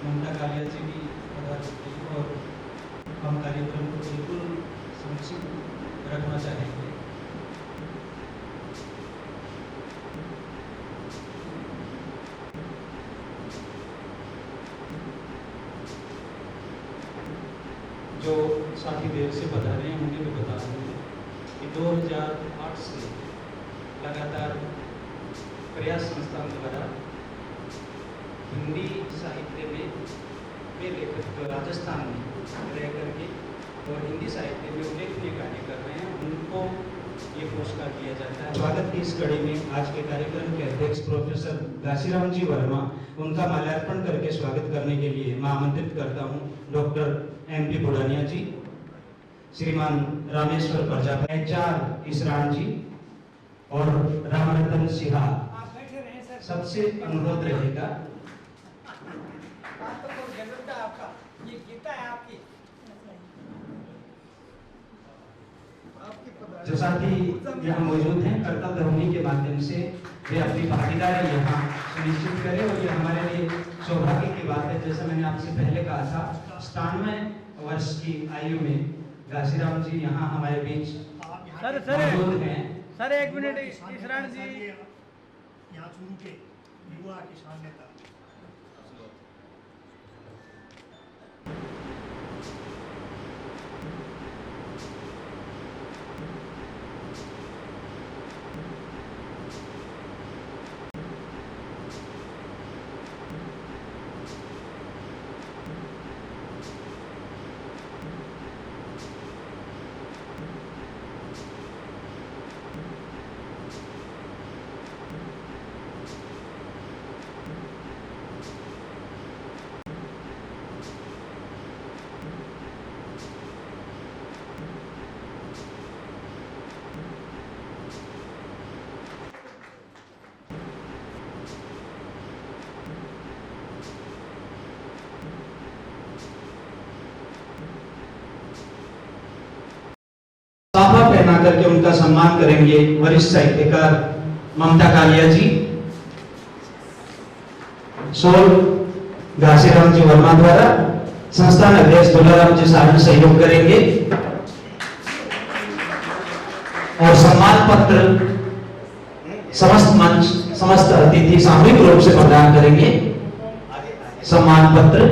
ममता कालिया जी भी पधार होती है और हम कार्यक्रम को बिल्कुल संक्षिप्त रखना चाहेंगे। जो साथी देर से पधारे हैं उन्हें भी बता दूँ कि 2008 से लगातार प्रयास संस्थान द्वारा हिंदी साहित्य में वे लेखक जो राजस्थान में रह करके और हिंदी साहित्य में उल्लेखनीय कार्य कर रहे हैं उनको ये पुरस्कार दिया जाता है। स्वागत की इस कड़ी में आज के कार्यक्रम के अध्यक्ष प्रोफेसर घासीराम जी वर्मा उनका माल्यार्पण करके स्वागत करने के लिए मैं आमंत्रित करता हूँ डॉक्टर MP बुढ़ानिया जी, श्रीमान रामेश्वर प्रजापति, HR इसरान जी और रामरतन सिन्हा। सबसे अनुरोध रहेगा जो साथी यहाँ मौजूद हैं कर्तव्य ध्वनि के माध्यम से वे अपनी भागीदारी यहाँ सुनिश्चित करें और ये हमारे लिए सौभाग्य की बात है। जैसा मैंने आपसे पहले कहा था 97 वर्ष की आयु में घासीराम जी यहाँ हमारे बीच मौजूद हैं। सर एक मिनट इसरान जी यहाँ शुरू के युवा किसान नेता साफा पहना करके उनका सम्मान करेंगे वरिष्ठ साहित्यकार ममता कालिया जी। सोल घासीराम जी वर्मा द्वारा संस्थान अध्यक्ष दुलाराम जी सारण सहयोग करेंगे और सम्मान पत्र समस्त मंच समस्त अतिथि सामूहिक रूप से प्रदान करेंगे। सम्मान पत्र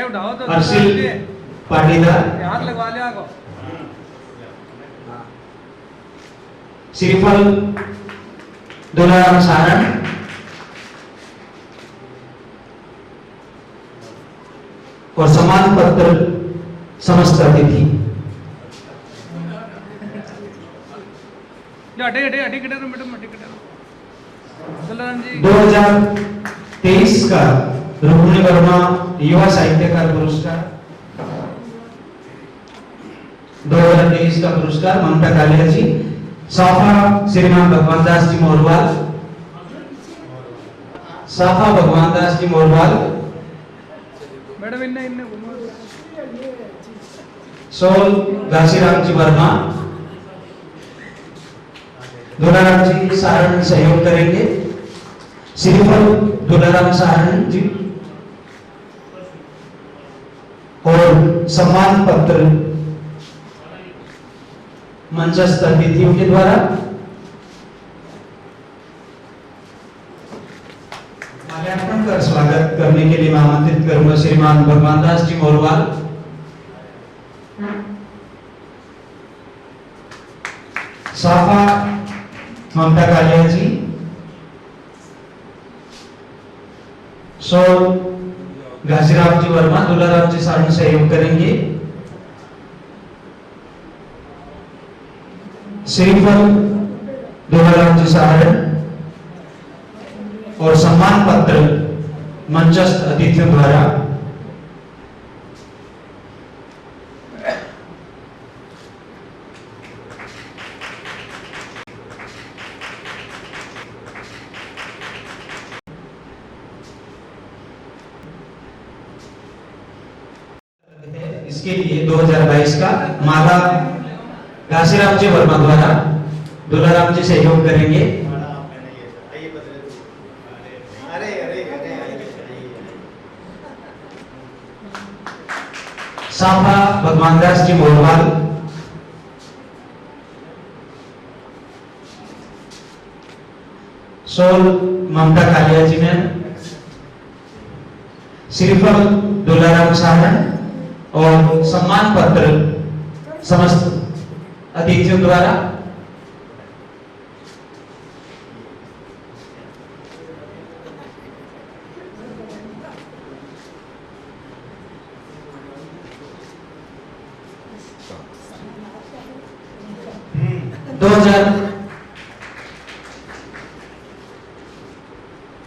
उठाओ तो हर्षिल पाटीदार, हाथ लगवा लिया को श्रीफल दुलाराम सारण और सम्मान पत्र समस्त अतिथि। हटे हटे हटे कटे मैडम हटे कटे दुलाराम जी 2023 का रुक्मिणी वर्मा युवा साहित्यकार पुरस्कार 2023 का पुरस्कार ममता कालिया जी। साफा श्रीमान भगवान दास जी मोरवाल, साफा भगवान दास जी मोरवाल। मैडम इन्ने इन्ने घुमा सोल घासीराम जी वर्मा, दुलाराम जी सारण सहयोग करेंगे। श्रीफल दुलाराम सारण जी और सम्मान पत्र मंचस्थ अतिथियों के द्वारा। माल्यार्पण कर स्वागत करने के लिए मैं आमंत्रित करूंगा श्रीमान भगवान दास जी मोरवाल, साफा ममता कालिया जी, सोल घासीराम जी वर्मा, दुलाराम जी सारण सहयोग करेंगे। श्रीफल दुलाराम जी सारण और सम्मान पत्र मंचस्थ अतिथियों द्वारा। इसके लिए 2022 का माला घासीराम जी वर्मा द्वारा दुलाराम जी सहयोग करेंगे। साफा भगवान दास जी मोरवाल, सोल ममता कालिया जी मैम, श्रीफल दुलाराम साहन और सम्मान पत्र समस्त अतिथियों द्वारा।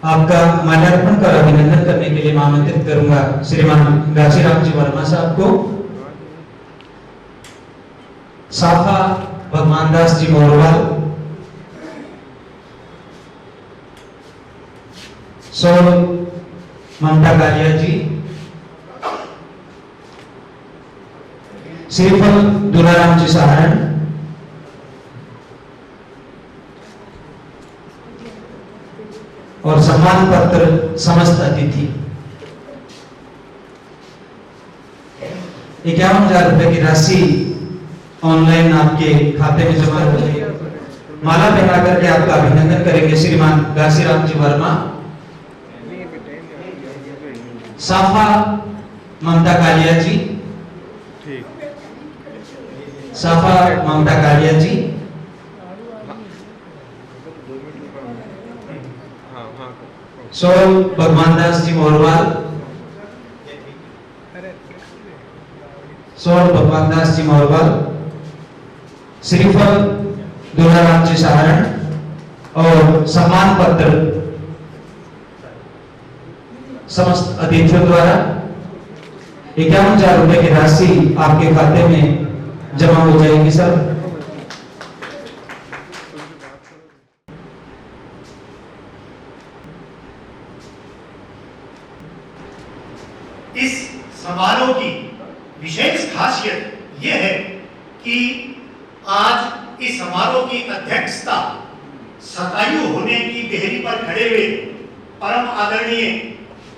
आपका माल्यार्पण कर अभिनंदन करने के लिए आमंत्रित करूंगा श्रीमान घासीराम जी वर्मा साहब को। साफा भगवान दास जी मोरवाल, सोल ममता कालिया जी, श्रीफल दुलाराम जी साहन, और सम्मान पत्र समस्त अतिथि। 51,000 रुपए की राशि ऑनलाइन आपके खाते में जमा हो जाएगी। माला पहना करके आपका अभिनंदन करेंगे श्रीमान घासीराम जी वर्मा। साफा ममता कालिया जी, साफा ममता कालिया जी, सोल भगवान दास जी मोरवाल, सोल भगवान दास जी मोरवाल, श्रीफल दुलाराम जी साहन और सम्मान पत्र समस्त अतिथियों द्वारा 51,000 रुपए की राशि आपके खाते में जमा हो जाएगी सर। इस समारोह की विशेष खासियत यह है कि आज इस समारोह की अध्यक्षता शतायु होने की देहरी पर खड़े हुए परम आदरणीय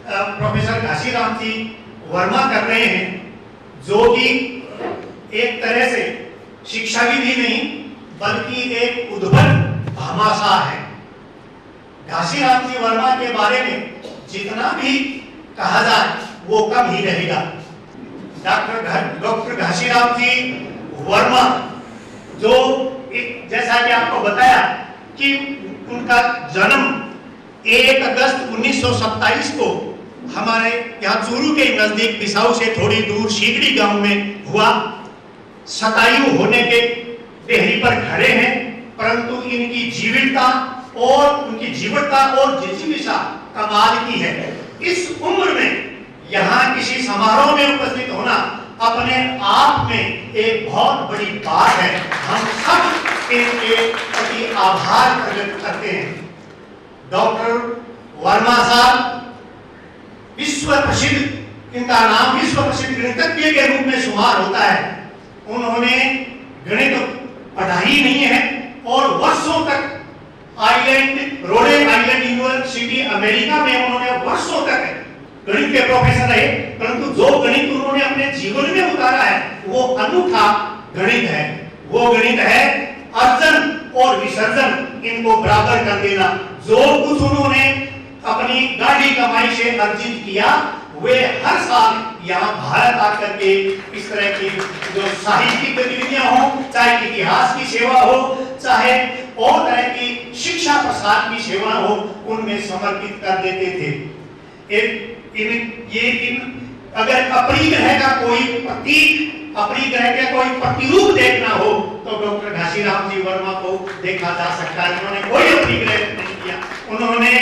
प्रोफेसर घासीराम जी वर्मा कर रहे हैं, जो कि एक तरह से शिक्षाविद ही नहीं बल्कि एक उद्भट भामाशाह है। घासीराम जी वर्मा के बारे में जितना भी कहा जाए वो कम ही रहेगा। डॉक्टर घासीराम जी वर्मा, जो जैसा कि आपको बताया कि उनका जन्म 1 अगस्त 1927 को हमारे यहाँ चूरू के नजदीक बिसाऊ से थोड़ी दूर शीगड़ी गांव में हुआ। शतायु होने के देहरी पर खड़े हैं, परंतु इनकी जीवटता और जिजीविषा कमाल की है। इस उम्र में यहाँ किसी समारोह में उपस्थित होना अपने आप में एक बहुत बड़ी बात है। हम सब इनके प्रति आभार प्रकट करते हैं। डॉक्टर वर्मा साहब विश्व प्रसिद्ध, इनका नाम विश्व प्रसिद्ध गणितज्ञ के रूप में शुमार होता है। उन्होंने गणित पढ़ाई नहीं है और वर्षों तक रोडे आइलैंड यूनिवर्सिटी अमेरिका में उन्होंने वर्षों तक गणित के प्रोफेसर रहे, परंतु जो गणित उन्होंने अपने जीवन में उतारा है वो अनूठा गणित है। वो गणित है अर्जन और विसर्जन, इनको बराबर कर देना। जो कुछ उन्होंने अपनी गाढ़ी कमाई से अर्जित किया, वे हर साल यहाँ भारत आकर के इस तरह की जो साहित्यिक गतिविधियां हो, चाहे इतिहास की सेवा हो, चाहे और तरह की शिक्षा प्रसार की सेवा हो, उनमें समर्पित कर देते थे। अगर अपनी ग्रह का कोई प्रतीक, अपनी ग्रह का कोई प्रतिरूप देखना हो तो डॉक्टर घासीराम जी वर्मा को देखा जा सकता है। उन्होंने कोई अपनी ग्रह नहीं किया, उन्होंने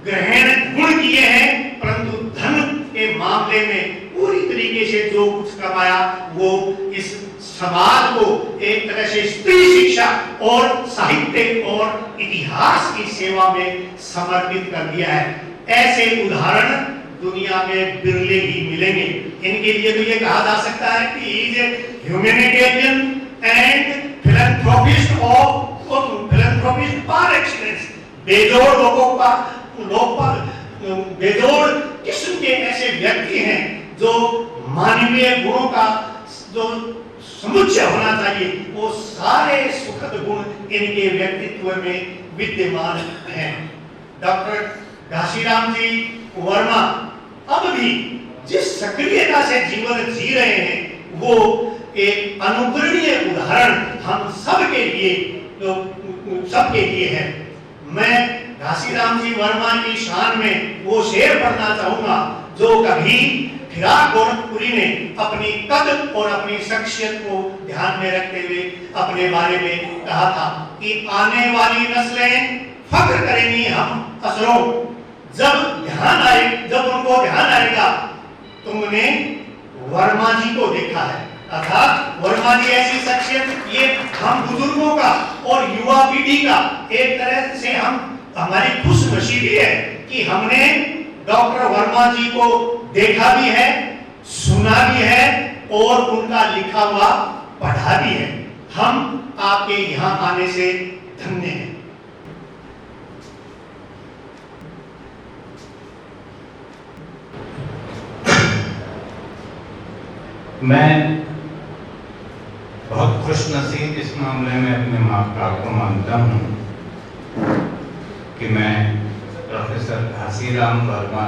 ग्रहण गुण किए हैं, परंतु धन के मामले में पूरी तरीके से जो कुछ कमाया वो इस समाज को एक तरह से स्त्री शिक्षा और साहित्य और इतिहास की सेवा में समर्पित कर दिया है। ऐसे उदाहरण दुनिया में बिरले ही मिलेंगे। इनके लिए तो ये कहा जा सकता है कि he is a humanitarian and philanthropist of philanthropy par excellence, बेजोड़ बेजोड़ किस्म के ऐसे व्यक्ति हैं जो मानवीय गुणों का जो समुच्चय होना चाहिए, वो सारे सुखद गुण इनके व्यक्तित्व में विद्यमान हैं। डॉक्टर घासीराम जी वर्मा अब भी जिस सक्रियता से जीवन जी रहे हैं वो एक अनुकरणीय उदाहरण हम सबके लिए है। मैं घासीराम जी वर्मा की शान में वो शेर पढ़ना चाहूंगा जो कभी फिराक गोरखपुरी ने अपनी कद और अपनी शख्सियत को ध्यान में रखते हुए अपने बारे में कहा था कि आने वाली नस्लें फख्र करेंगी हम असरों, जब उनको ध्यान आएगा तुमने वर्मा जी को देखा है। अर्थात वर्मा जी ऐसी शख्सियत, ये हम बुजुर्गों का और युवा पीढ़ी का एक तरह से हमारी खुशनसीबी है कि हमने डॉक्टर वर्मा जी को देखा भी है, सुना भी है और उनका लिखा हुआ पढ़ा भी है। हम आपके यहां आने से धन्य हैं। मैं बहुत खुशनसीब इस मामले में अपने माँ बाप को मानता हूँ कि मैं प्रोफेसर घासीराम वर्मा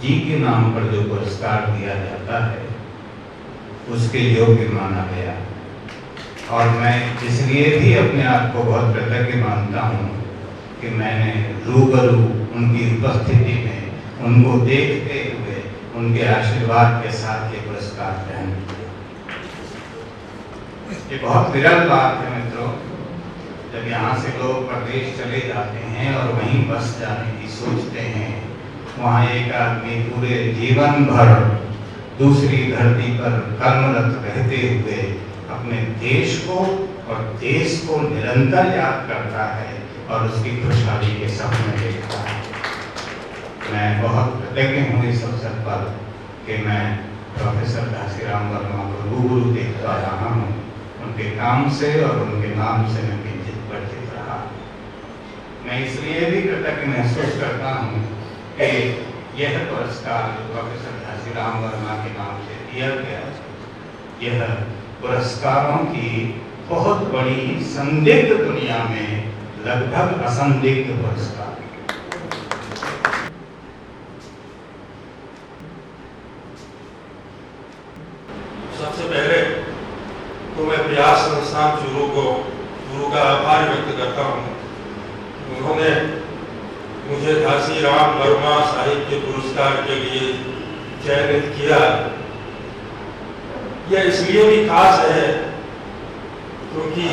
जी के नाम पर जो पुरस्कार दिया जाता है उसके योग्य माना गया, और मैं इसलिए भी अपने आप को बहुत कृतज्ञ मानता हूँ कि मैंने रूबरू उनकी उपस्थिति में उनको देखते हुए उनके आशीर्वाद के साथ ये पुरस्कार ग्रहण किया। ये बहुत विरल बात है मित्रों, जब यहाँ से लोग प्रदेश चले जाते हैं और वहीं बस जाने की सोचते हैं, वहाँ एक आदमी पूरे जीवन भर दूसरी धरती पर कर्मरत रहते हुए अपने देश को और देश को निरंतर याद करता है और उसकी खुशहाली के सपने देखता है। मैं बहुत कृतज्ञ हूँ इस अवसर पर कि मैं प्रोफेसर घासीराम वर्मा को रूबरू देख पा रहा हूँ। उनके काम से और उनके नाम से मैं किंचित परिचित रहा। मैं इसलिए भी कृतज्ञ महसूस करता हूँ कि यह पुरस्कार जो प्रोफेसर घासीराम वर्मा के नाम से दिया गया, यह पुरस्कारों की बहुत बड़ी संदिग्ध दुनिया में लगभग असंदिग्ध पुरस्कार। सबसे पहले तो मैं प्रयास संस्थान चूरू का आभार व्यक्त करता हूँ। उन्होंने मुझे घासीराम वर्मा साहित्य पुरस्कार के लिए चयनित किया। यह इसलिए भी खास है क्योंकि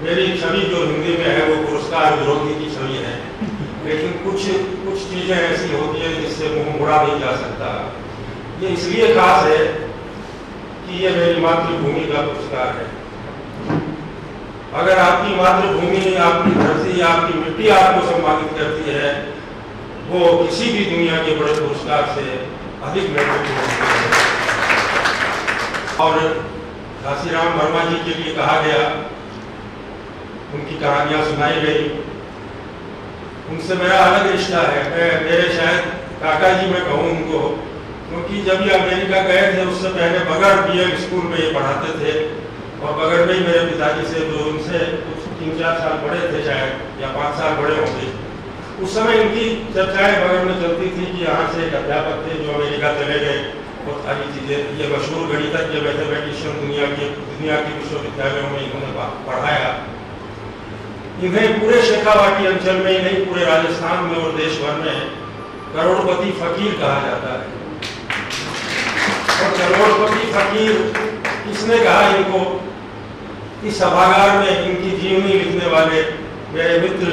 मेरी छवि जो हिंदी में है वो पुरस्कार विरोधी की छवि है, लेकिन कुछ चीजें ऐसी होती है जिससे मुंह मोड़ा नहीं जा सकता। ये इसलिए खास है कि यह मेरी मातृभूमि का पुरस्कार है। अगर आपकी मातृभूमि, आपकी धरती, आपकी मिट्टी आपको सम्मानित करती है, वो किसी भी दुनिया के बड़े पुरस्कार से अधिक महत्वपूर्ण है। और घासीराम वर्मा जी के लिए कहा गया, उनकी कहानियां सुनाई गई, उनसे मेरा अलग रिश्ता है। मेरे शायद काका जी मैं कहूँ उनको, क्योंकि जब ये अमेरिका गए थे उससे पहले बगड़ बीएम स्कूल में ये पढ़ाते थे, और बगड़ में ही मेरे पिताजी से जो उनसे कुछ 3-4 साल बड़े थे शायद, या 5 साल बड़े होंगे। उस समय इनकी चर्चाएं बगड़ में चलती थी कि यहाँ से एक अध्यापक थे जो अमेरिका चले गए, बहुत सारी चीज़ें, ये मशहूर गणितज्ञ मैथमेटिशियन दुनिया के विश्वविद्यालयों में इन्होंने पढ़ाया। इन्हें पूरे शेखावाटी अंचल में ही नहीं, पूरे राजस्थान में और देश भर में करोड़पति फकीर कहा जाता है। और करोड़पति फकीर किसने कहा इनको? इस सभागार में इनकी जीवनी लिखने वाले मेरे मित्र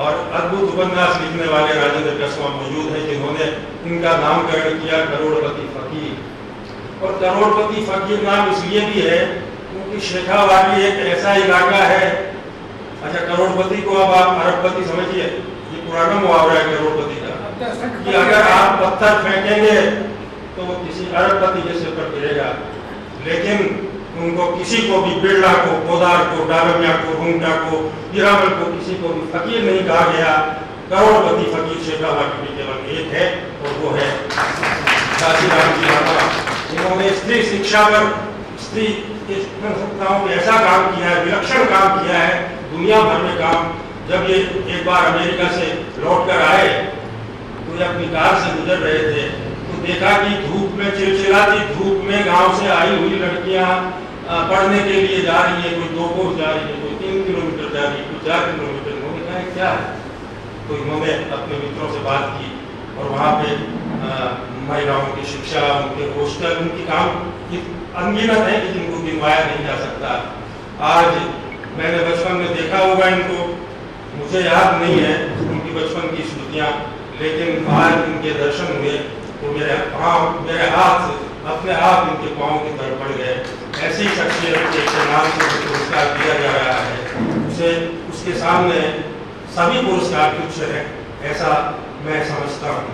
और अद्भुत उपन्यास लिखने वाले राजेंद्र कसवा मौजूद हैं, जिन्होंने इनका नामकरण किया करोड़पति फकीर। और करोड़पति फकीर नाम इसलिए भी है क्योंकि शेखावाटी एक ऐसा इलाका है। अच्छा, करोड़पति को अब आप अरबपति समझिए, ये पुराना मुहावरा है करोड़पति का, कि अगर आप पत्थर फेंकेंगे तो वो किसी अरबपति के सिर पर गिरेगा, लेकिन उनको किसी को भी बिरला को, पोदार को, डालमिया को, रुंगटा को, हीरामल को किसी को भी फकीर नहीं कहा गया। करोड़पति फकीर शेखावा की केवल एक है और वो है काशीराम जी वर्मा। इन्होंने स्त्री शिक्षा पर, स्त्री के संस्थाओं पे ऐसा काम किया है, विलक्षण काम किया है, दुनिया भर में काम। जब ये एक बार अमेरिका से लौट कर आए तो ये अपनी कार से गुजर रहे थे तो देखा कि धूप में, चिलचिलाती धूप में गांव से आई हुई लड़कियां पढ़ने के लिए जा रही है, कोई 2 कोस जा रही है, कोई 3 किलोमीटर जा रही है, कोई 4 किलोमीटर। उन्होंने कहा क्या है, तो इन्होंने अपने मित्रों से बात की और वहाँ पे महिलाओं की शिक्षा, उनके हॉस्टल, उनकी काम अनगिनत है कि जिनको गिनवाया नहीं जा सकता। आज मैंने बचपन में देखा होगा इनको, मुझे याद नहीं है उनकी बचपन की स्मृतियाँ, लेकिन आज इनके दर्शन हुए तो मेरे हाथ अपने आप इनके पाँव की तरफ पड़ गए। ऐसी शख्सियत के नाम से पुरस्कार दिया जा रहा है, उसे उसके सामने सभी पुरस्कार तुच्छ हैं, ऐसा मैं समझता हूँ।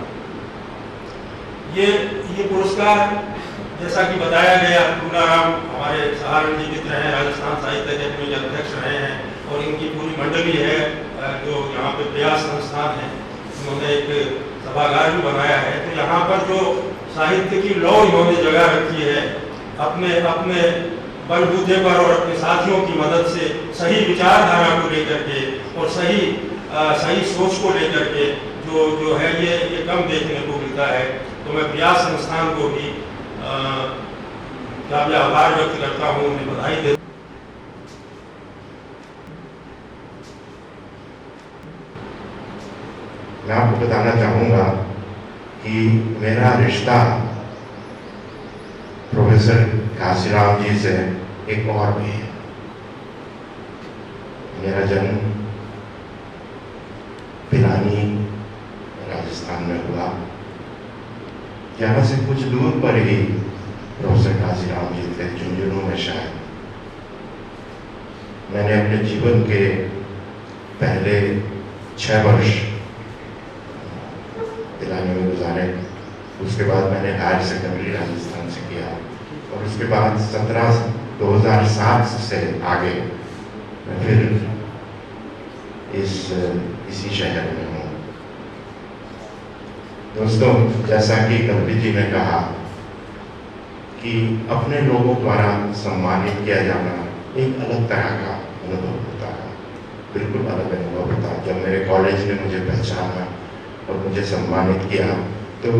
ये पुरस्कार जैसा कि बताया गया, पूनाराम हमारे सहारण जी मित्र हैं, राजस्थान साहित्य अकादमी के अध्यक्ष रहे हैं और इनकी पूरी मंडली है जो यहाँ पे प्रयास संस्थान है, उन्होंने एक सभागार भी बनाया है। तो यहाँ पर जो साहित्य की लौ इन्होंने जगह रखी है, अपने बलबूते पर और अपने साथियों की मदद से सही विचारधारा को लेकर के और सही सोच को लेकर के जो है ये कम देखने को मिलता है। तो मैं प्रयास संस्थान को भी काफी आभार व्यक्त करता हूँ, उन्हें बधाई देता हूँ। मैं आपको बताना चाहूँगा कि मेरा रिश्ता प्रोफेसर काशीराम जी से एक और भी है। मेरा जन्म पिलानी राजस्थान में हुआ। यहाँ से कुछ दूर पर ही प्रोफेसर काशीराम जी थे, झुंझुनू में शायद। मैंने अपने जीवन के पहले 6 वर्ष पिलानी में गुजारे। उसके बाद मैंने हायर सेकेंडरी राजस्थान से किया और उसके बाद 2007 से आगे मैं फिर इसी शहर में हूँ। दोस्तों, जैसा कि कपिल जी ने कहा कि अपने लोगों द्वारा सम्मानित किया जाना एक अलग तरह का अनुभव होता है, बिल्कुल अलग अनुभव होता है। जब मेरे कॉलेज ने मुझे पहचाना और मुझे सम्मानित किया तो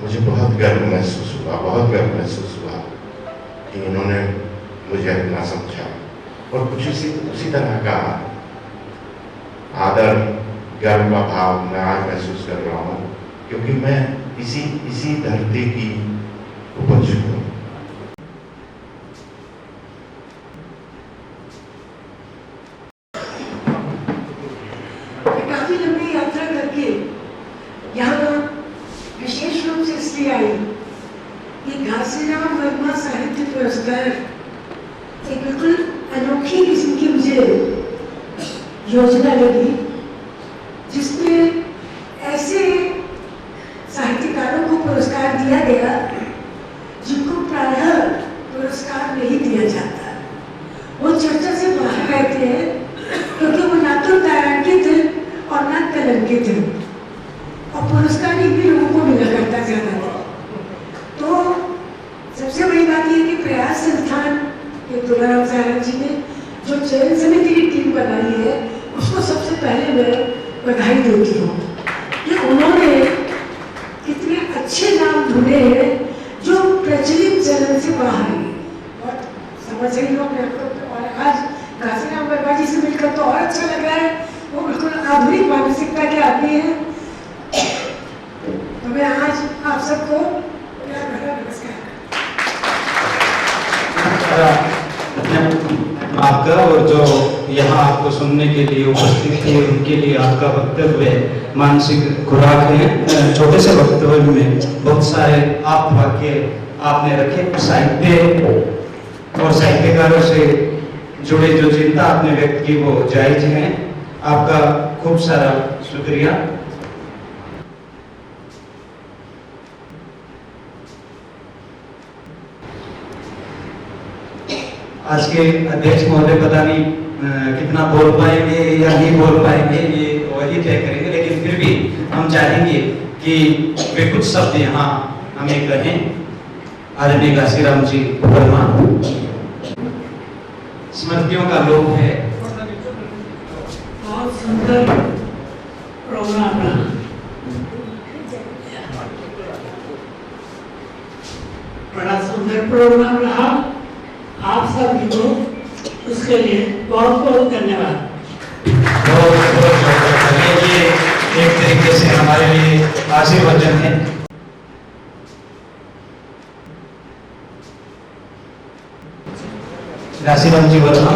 मुझे बहुत गर्व महसूस हुआ कि इन्होंने मुझे अपना समझा और कुछ उसी तरह का आदर, गर्व का भाव मैं आज महसूस कर रहा हूँ, क्योंकि मैं इसी धरती की उपज हूँ। काफी लंबी यात्रा करके यहाँ विशेष रूप से इसलिए आई कि घासीराम वर्मा साहित्य पुरस्कार एक बिल्कुल अनोखी किस्म की मुझे योजना लगी, जिसमें ऐसे साहित्यकारों को पुरस्कार दिया गया जिनको प्रायः पुरस्कार नहीं दिया जाता। वो चर्चा से बाहर रहते हैं क्योंकि वो ना तो तारांकित थे और ना कलंकित थे, और पुरस्कार एक भी लोगों को मिला करता ज्यादा था। तो सबसे बड़ी बात यह कि प्रयास संस्थान के तुलाराम साहब जी ने जो चयन समिति की टीम बनाई है, उसको सबसे पहले मैं बधाई देती हूँ कि उन्होंने कितने अच्छे नाम ढूंढे हैं जो प्रचलित चलन से बाहर है। और समझ रही हूँ मेरे को, और आज घासीराम वर्मा जी से मिलकर तो और अच्छा लग रहा है। वो बिल्कुल आधुनिक मानसिकता के आदमी हैं। तो मैं आज आप सबको मेरा भरा नमस्कार। आपका और जो यहाँ आपको सुनने के लिए उपस्थित थे उनके लिए आपका वक्तव्य मानसिक खुराक है। छोटे से वक्तव्य में बहुत सारे आप वाक्य आपने रखे, साहित्य और साहित्यकारों से जुड़े जो चिंता आपने व्यक्त की वो जायज हैं। आपका खूब सारा शुक्रिया। आज के अध्यक्ष महोदय पता नहीं कितना बोल पाएंगे या नहीं बोल पाएंगे, ये वही तय करेंगे, लेकिन फिर भी हम चाहेंगे कि वे कुछ शब्द यहाँ हमें कहें। आदरणीय घासीराम जी वर्मा, स्मृतियों का लोक है। बहुत सुंदर प्रोग्राम रहा। बड़ा सुंदर प्रोग्राम रहा। आप सभी को उसके लिए बहुत बहुत धन्यवाद। ये एक तरीके से हमारे लिए आशीर्वचन है। घासीराम जी वर्मा,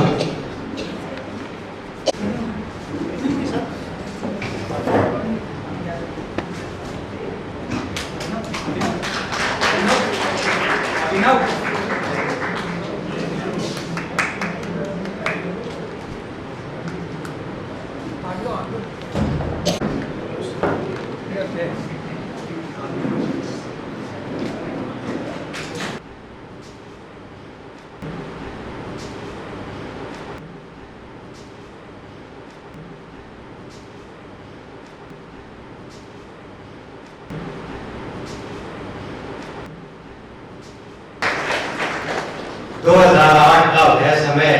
का वह समय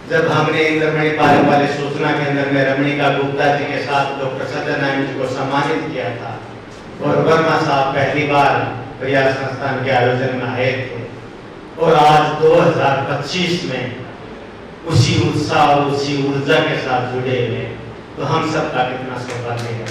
जब हमने इन रमणी पालक वाले सूचना केंद्र में रमणिका गुप्ता जी के साथ डॉक्टर सत्यनारायण जी को सम्मानित किया था और वर्मा साहब पहली बार प्रयास संस्थान के आयोजन में आए थे, और आज 2025 में उसी उत्साह और उसी ऊर्जा के साथ जुड़े हुए, तो हम सबका कितना सौभाग्य है।